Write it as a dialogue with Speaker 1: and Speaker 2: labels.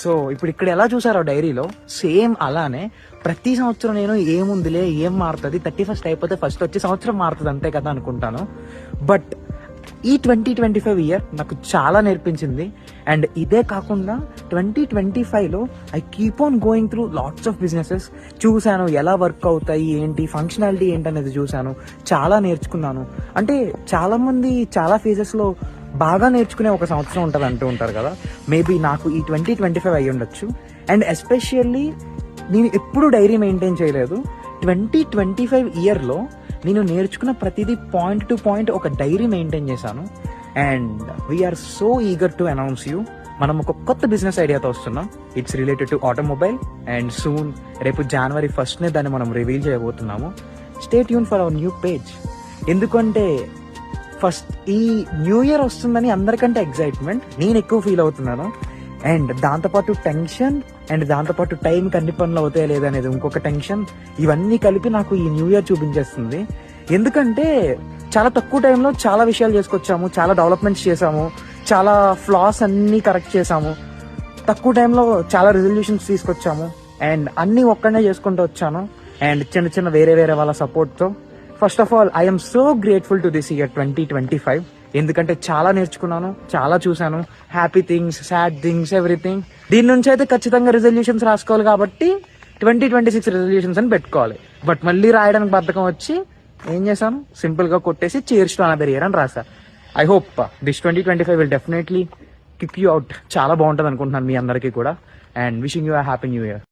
Speaker 1: So ఇప్పుడు ఇక్కడ ఎలా చూసారో డైరీలో సేమ్ అలానే ప్రతి సంవత్సరం నేను ఏముందిలే ఏం మారుతుంది 31st అయిపోతే ఫస్ట్ వచ్చే సంవత్సరం మారుతుంది అంతే కదా అనుకుంటాను. బట్ ఈ 2025 ఇయర్ నాకు చాలా నేర్పించింది. అండ్ ఇదే కాకుండా 2025లో I keep on going through lots of businesses. చూశాను ఎలా వర్క్ అవుతాయి, ఏంటి ఫంక్షనాలిటీ ఏంటనేది చూశాను, చాలా నేర్చుకున్నాను. అంటే చాలా మంది చాలా ఫేజెస్లో బాగా నేర్చుకునే ఒక సంవత్సరం ఉంటుంది అంటూ ఉంటారు కదా, మేబీ నాకు ఈ 2025 అయ్యి ఉండొచ్చు. అండ్ ఎస్పెషల్లీ నేను ఎప్పుడు డైరీ మెయింటైన్ చేయలేదు. 2025 ఇయర్లో నేను నేర్చుకున్న ప్రతిదీ పాయింట్ టు పాయింట్ ఒక డైరీ మెయింటైన్ చేశాను. And we are so eager to announce you, మనం ఒక కొత్త బిజినెస్ ఐడియాతో వస్తున్నాం. It's related to automobile and soon రేపు January 1st దాన్ని మనం రివీల్ చేయబోతున్నాము. Stay tune for our new page. ఎందుకంటే ఫస్ట్ ఈ న్యూ ఇయర్ వస్తుందని అందరికంటే ఎక్సైట్మెంట్ నేను ఎక్కువ ఫీల్ అవుతున్నాను. అండ్ దాంతోపాటు టెన్షన్, అండ్ దాంతోపాటు టైంకి అన్ని పనులు అవుతాయా లేదనేది ఇంకొక టెన్షన్. ఇవన్నీ కలిపి నాకు ఈ న్యూ ఇయర్ చూపించేస్తుంది. ఎందుకంటే చాలా తక్కువ టైంలో చాలా విషయాలు చేసుకొచ్చాము, చాలా డెవలప్మెంట్స్ చేసాము, చాలా ఫ్లాస్ అన్నీ కరెక్ట్ చేసాము, తక్కువ టైంలో చాలా రెజల్యూషన్స్ తీసుకొచ్చాము. అండ్ అన్నీ ఒక్కడనే చేసుకుంటూ వచ్చాను. అండ్ చిన్న చిన్న వేరే వేరే వాళ్ళ సపోర్ట్తో. First of all I'm so grateful to this year 2025. ఎందుకంటే చాలా నేర్చుకున్నాను, చాలా చూశాను, happy things, sad things, everything. దీని నుంచి అయితే ఖచ్చితంగా రెజల్యూషన్స్ రాసుకోవాలి కాబట్టి 2026 రెజల్యూషన్స్ అని పెట్టుకోవాలి. బట్ మళ్ళీ రాయడానికి బద్ధకం వచ్చి ఏం చేశాను, సింపుల్ గా కొట్టేసి చేర్స్ టు అనదర్ ఇయర్ అని రాసా. I hope this 2025 will definitely kick you out. చాలా బాగుంటుంది అనుకుంటున్నాను మీ అందరికీ కూడా. And wishing you a happy new year.